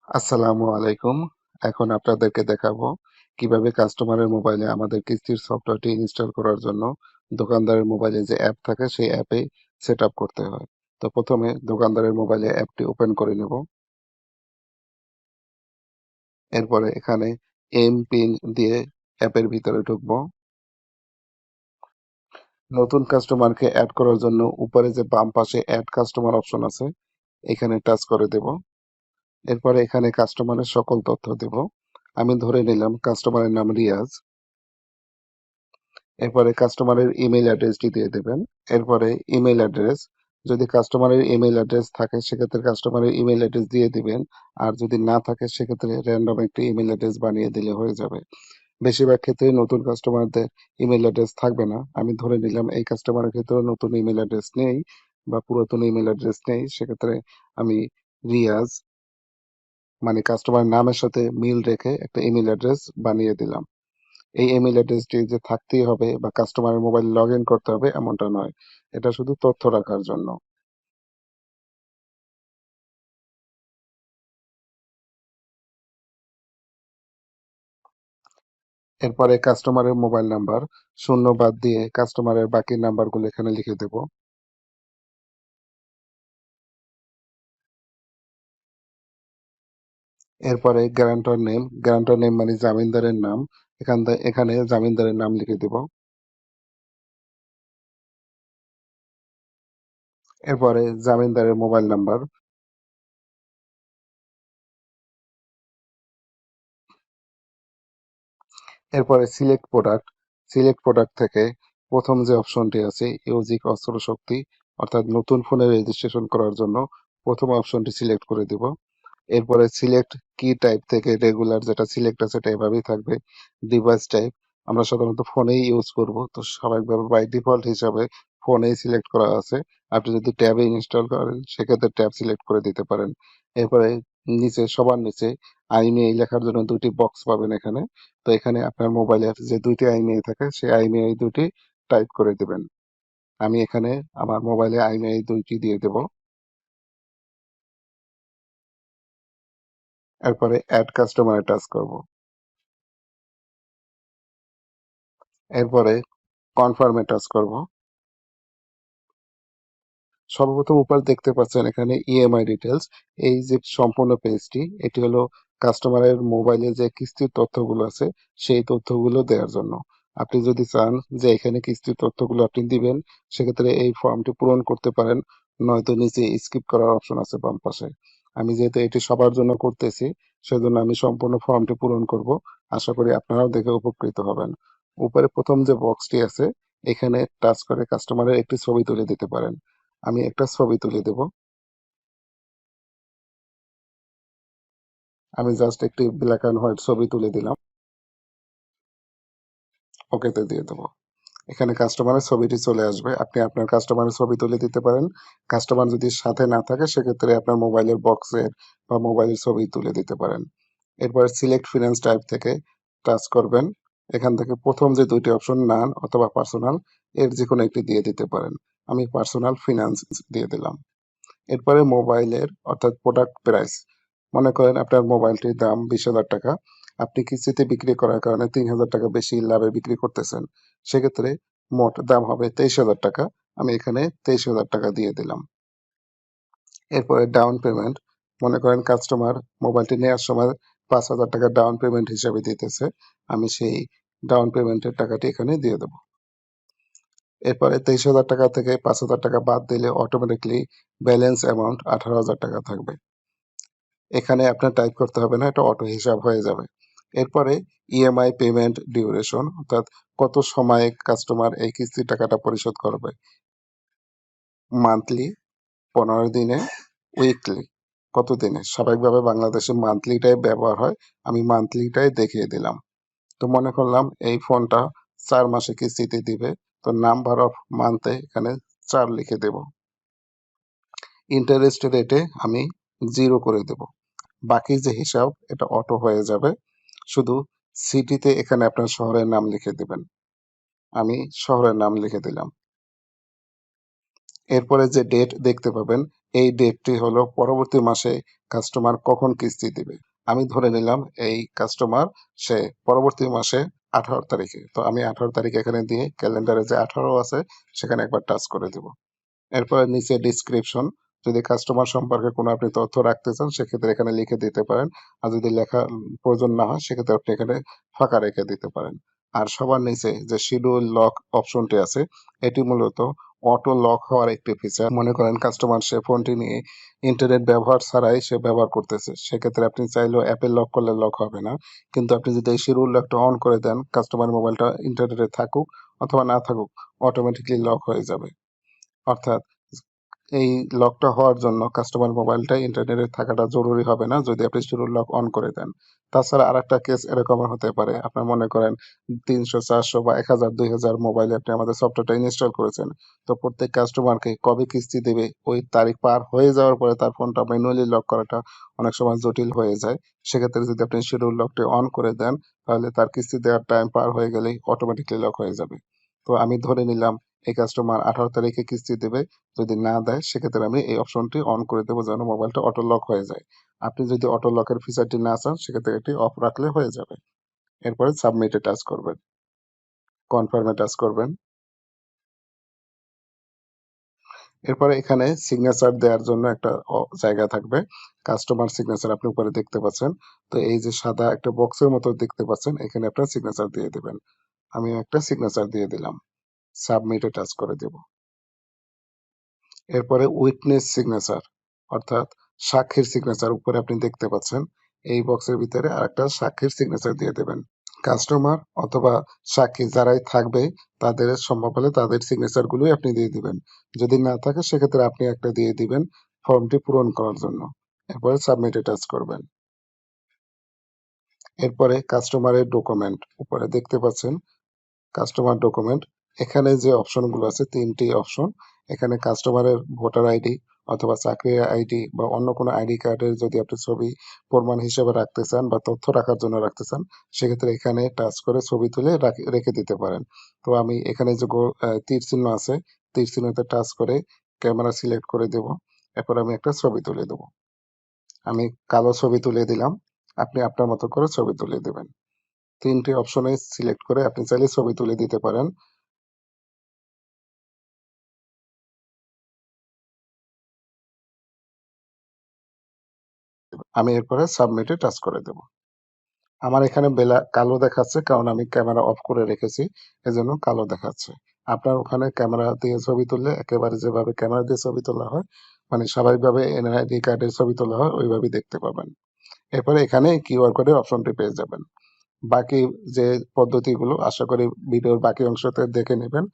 আসসালামু আলাইকুম। এখন আপনাদেরকে দেখাবো কিভাবে কাস্টমারের মোবাইলে আমাদের কিস্তির সফটওয়্যারটি ইনস্টল করার জন্য দোকানদারের মোবাইলে যে অ্যাপ থাকে সেই অ্যাপে সেট আপ করতে হয়। তো প্রথমে দোকানদারের মোবাইলে অ্যাপটি ওপেন করে নেব। এরপরে এখানে পিন দিয়ে অ্যাপের ভিতরে ঢুকবো। নতুন কাস্টমারকে অ্যাড করার জন্য উপরে যে বাম পাশে অ্যাড কাস্টমার অপশন আছে এখানে টাচ করে দেব। এরপরে এখানে কাস্টমারের সকল তথ্য দেব। আমি ধরে নিলাম কাস্টমারের নাম রিয়াজ। এরপরে কাস্টমারের ইমেইল অ্যাড্রেসটি দিয়ে দেবেন। এরপরে ইমেইল অ্যাড্রেস, যদি কাস্টমারের ইমেইল অ্যাড্রেস থাকে সেক্ষেত্রে কাস্টমারের ইমেইল অ্যাড্রেস দিয়ে দিবেন। আর যদি না থাকে সেক্ষেত্রে র্যান্ডম একটি ইমেইল অ্যাড্রেস বানিয়ে দিলে হয়ে যাবে। বেশিরভাগ ক্ষেত্রে নতুন কাস্টমারদের ইমেইল অ্যাড্রেস থাকবে না। আমি ধরে নিলাম এই কাস্টমারের ক্ষেত্রে নতুন ইমেইল অ্যাড্রেস নেই বা পুরাতন ইমেইল অ্যাড্রেস নেই। সেক্ষেত্রে আমি রিয়াজ মানে কাস্টমার নামের সাথে মিল রেখে একটা ইমেইল অ্যাড্রেস বানিয়ে দিলাম। এই ইমেইল অ্যাড্রেসটি যে থাকতেই হবে বা কাস্টমারের মোবাইল লগ ইন করতে হবে এমনটা নয়। এটা শুধু তথ্য রাখার জন্য। এরপরে কাস্টমারের মোবাইল নাম্বার শূন্য বাদ দিয়ে কাস্টমারের বাকি নাম্বারগুলো এখানে লিখে দেব। এরপরে গ্যারান্টর নেম মানে জামিনদারের নাম। এখানে জামিনদারের নাম লিখে দেব। এরপরে জামিনদারের মোবাইল নাম্বার। এরপরে সিলেক্ট প্রোডাক্ট থেকে প্রথম যে অপশনটি আছে ইউজিক অস্ত্র শক্তি, অর্থাৎ নতুন ফোনে রেজিস্ট্রেশন করার জন্য প্রথম অপশনটি সিলেক্ট করে দিব। এরপরে সিলেক্ট কি টাইপ থেকে রেগুলার যেটা সিলেক্ট আছে এটা এভাবেই থাকবে। ডিভাইস টাইপ আমরা সাধারণত ফোনেই ইউজ করব, তো স্বাভাবিকভাবে বাই ডিফল্ট হিসাবে ফোনেই সিলেক্ট করা আছে। আপনি যদি ট্যাবে ইনস্টল করেন সেক্ষেত্রে ট্যাব সিলেক্ট করে দিতে পারেন। এরপরে নিচে সবার নিচে আইমিআই লেখার জন্য দুটি বক্স পাবেন এখানে। তো এখানে আপনার মোবাইলের যে দুইটি আইমিআই থাকে সেই আইমিআই দুটি টাইপ করে দিবেন। আমি এখানে আমার মোবাইলে আইমিআই দুইটি দিয়ে দেব। এরপরে অ্যাড কাস্টমারে টাচ করব। এরপরে কনফার্মে টাচ করব। সর্বপ্রথম উপরে দেখতে পাচ্ছেন এখানে ইএমআই ডিটেলস। এই যে সম্পূর্ণ পেজটি এটি হলো কাস্টমারের মোবাইলে যে কিস্তির তথ্যগুলো আছে সেই তথ্যগুলো দেওয়ার জন্য। আপনি যদি চান যে এখানে কিস্তির তথ্যগুলো আপনি দিবেন সেক্ষেত্রে এই ফর্মটি পূরণ করতে পারেন, নয়তো নিচে স্কিপ করার অপশন আছে বাম পাশে। আমি যেহেতু এটি সবার জন্য করতেছি সেজন্য আমি সম্পূর্ণ ফর্মটি পূরণ করব। আশা করি আপনারাও দেখে উপকৃত হবেন। উপরে প্রথম যে বক্সটি আছে এখানে টাচ করে কাস্টমারের একটি ছবি তুলে দিতে পারেন। আমি একটা ছবি তুলে দেব। আমি জাস্ট একটি ব্ল্যাক অ্যান্ড হোয়াইট ছবি তুলে দিলাম। ওকেতে দিয়ে দেবো। এখানে কাস্টমারের ছবিটি চলে আসবে। আপনি আপনার কাস্টমারের ছবি তুলে দিতে পারেন। কাস্টমার যদি সাথে না থাকে সেক্ষেত্রে আপনার মোবাইলের বক্সের বা মোবাইলের ছবি তুলে দিতে পারেন। এরপর সিলেক্ট ফিনান্স টাইপ থেকে টাচ করবেন। এখান থেকে প্রথম যে দুইটি অপশন নান অথবা পার্সোনাল এর যে কোনো একটি দিয়ে দিতে পারেন। আমি পার্সোনাল ফিনান্স দিয়ে দিলাম। এরপরে মোবাইলের অর্থাৎ প্রোডাক্ট প্রাইস, মনে করেন আপনার মোবাইলটির দাম 20,000 টাকা, আপনি কিস্তিতে বিক্রি করার কারণে 3,000 টাকা বেশি লাভে বিক্রি করতেছেন, সেক্ষেত্রে মোট দাম হবে 23,000 টাকা। আমি এখানে 23,000 টাকা দিয়ে দিলাম। এরপরে ডাউন পেমেন্ট, মনে করেন কাস্টমার মোবাইলটি নেওয়ার সময় 5,000 টাকা ডাউন পেমেন্ট হিসেবে দিতেছে, আমি সেই ডাউন পেমেন্টের টাকাটি এখানে দিয়ে দেবো। এরপরে 23,000 টাকা থেকে 5,000 টাকা বাদ দিলে অটোমেটিকলি ব্যালেন্স অ্যামাউন্ট 18,000 টাকা থাকবে। এখানে আপনার টাইপ করতে হবে না, এটা অটো হিসাব হয়ে যাবে। এরপরে ইএমআই পেমেন্ট ডিউরেশন, অর্থাৎ কত সময়ে কাস্টমার এই কিস্তির টাকাটা পরিশোধ করবে। মান্থলি, 15 দিনে, উইকলি, কত দিনে। স্বাভাবিকভাবে বাংলাদেশে মান্থলিটাই ব্যবহার হয়, আমি মান্থলিটাই দেখিয়ে দিলাম। তো মনে করলাম এই ফোনটা 4 মাসে কিস্তিতে দিবে, তো নাম্বার অফ মান্থে এখানে 4 লিখে দেব। ইন্টারেস্ট রেটে আমি 0 করে দেব। বাকি যে হিসাব এটা অটো হয়ে যাবে। শুধু সিটিতে এখানে আপনার শহরের নাম লিখে দিবেন। আমি শহরের নাম লিখে দিলাম। এরপরে যে ডেট দেখতে পাবেন এই ডেটটি হলো পরবর্তী মাসে কাস্টমার কখন কিস্তি দিবে। আমি ধরে নিলাম এই কাস্টমার সে পরবর্তী মাসে 18 তারিখে। তো আমি 18 তারিখ এখানে দিয়ে ক্যালেন্ডারে যে 18 আছে সেখানে একবার টাচ করে দেব। এরপরে নিচে ডেসক্রিপশন, যদি কাস্টমার সম্পর্কে কোনো আপনি তথ্য রাখতে চান সেক্ষেত্রে এখানে লিখে দিতে পারেন। আর যদি লেখা প্রয়োজন না হয় সেক্ষেত্রে আপনি এখানে ফাঁকা রেখে দিতে পারেন। আর সবার নিচে যে শিডিউল লক অপশনটি আছে এটি মূলত অটো লক হওয়ার একটি ফিচার। মনে করেন কাস্টমার সে ফোনটি নিয়ে ইন্টারনেট ব্যবহার ছাড়াই সে ব্যবহার করতেছে, সেক্ষেত্রে আপনি চাইলেও অ্যাপে লক করলে লক হবে না। কিন্তু আপনি যদি এই শিডিউল লকটা অন করে দেন, কাস্টমার মোবাইলটা ইন্টারনেটে থাকুক অথবা না থাকুক অটোমেটিকলি লক হয়ে যাবে। অর্থাৎ এই লকটা হওয়ার জন্য কাস্টমার মোবাইলটা ইন্টারনেটে থাকাটা জরুরি হবে না যদি আপনি শিডিউল লক অন করে দেন। তাছাড়া আরেকটা কেস এরকমের হতে পারে, আপনার মনে করেন ৩০০, ৪০০ বা ১,০০০, ২,০০০ মোবাইলে আপনি আমাদের সফটওয়্যারটা ইনস্টল করেছেন। তো প্রত্যেক কাস্টমারকে কবে কিস্তি দেবে ওই তারিখ পার হয়ে যাওয়ার পরে তার ফোনটা ম্যানুয়ালি লক করাটা অনেক সময় জটিল হয়ে যায়। সেক্ষেত্রে যদি আপনি শিডিউল লকটি অন করে দেন তাহলে তার কিস্তি দেওয়ার টাইম পার হয়ে গেলেই অটোমেটিকলি লক হয়ে যাবে। তো আমি ধরে নিলাম এই কাস্টমার 18 তারিখে কিস্তি দেবে। যদি না দেয় সেক্ষেত্রে আমি এই অপশনটি অন করে দেবো যেন মোবাইলটা অটো লক হয়ে যায়। আপনি যদি অটো লকের ফিচারটি না চান সেক্ষেত্রে এটি অফ রাখলে হয়ে যাবে। এরপরে সাবমিটে টাচ করবেন, কনফার্মে টাচ করবেন। এরপরে এখানে সিগনেচার দেওয়ার জন্য একটা জায়গা থাকবে, কাস্টমার সিগনেচার আপনি উপরে দেখতে পাচ্ছেন। তো এই যে সাদা একটা বক্সের মতো দেখতে পাচ্ছেন এখানে আপনার সিগনেচার দিয়ে দেবেন। আমি একটা সিগনেচার দিয়ে দিলাম, সাবমিটে টাচ করে দেব। এরপরে উইটনেস সিগনেচার অর্থাৎ সাক্ষীর সিগনেচার উপরে আপনি দেখতে পাচ্ছেন। এই বক্সের ভিতরে আরেকটা সাক্ষীর সিগনেচার দিয়ে দেবেন। কাস্টমার অথবা সাক্ষী যারাই থাকবে তাদের সম্ভব হলে তাদের সিগনেচার গুলোই আপনি দিয়ে দিবেন। যদি না থাকে সেক্ষেত্রে আপনি একটা দিয়ে দিবেন ফর্মটি পূরণ করার জন্য। এরপরে সাবমিটে টাচ করবেন। এরপরে কাস্টমারের ডকুমেন্ট উপরে দেখতে পাচ্ছেন, কাস্টমার ডকুমেন্ট। এখানে যে অপশনগুলো আছে ৩টি অপশন। এখানে কাস্টমারের ভোটার আইডি অথবা চাকরির আইডি বা অন্য কোনো আইডি কার্ডের যদি আপনি ছবি প্রমাণ হিসেবে রাখতে চান বা তথ্য রাখার জন্য রাখতে চান সেক্ষেত্রে এখানে টাচ করে ছবি তুলে রেখে দিতে পারেন। তো আমি এখানে যে তীর চিহ্ন আছে তীর চিহ্নতে টাচ করে ক্যামেরা সিলেক্ট করে দেব। এরপর আমি একটা ছবি তুলে দেব। আমি কালো ছবি তুলে দিলাম। আপনি আপনার মতো করে ছবি তুলে দেবেন। ৩টি অপশনে সিলেক্ট করে আপনি চাইলে ছবি তুলে দিতে পারেন। আমি এরপরে সাবমিটে টাচ করে দেব। আমার এখানে কালো দেখাচ্ছে কারণ আমি ক্যামেরা অফ করে রেখেছি, এজন্য কালো দেখাচ্ছে। আপনার ওখানে ক্যামেরা দিয়ে ছবি তুললে একেবারে যেভাবে ক্যামেরা দিয়ে ছবি তোলা হয় মানে স্বাভাবিকভাবে এনআইডি কার্ডের ছবি তোলা হয় ওইভাবেই দেখতে পাবেন। এরপরে এখানে কিউআর কোডের অপশনটি পেয়ে যাবেন। বাকি যে পদ্ধতিগুলো আশা করি ভিডিওর বাকি অংশতে দেখে নেবেন।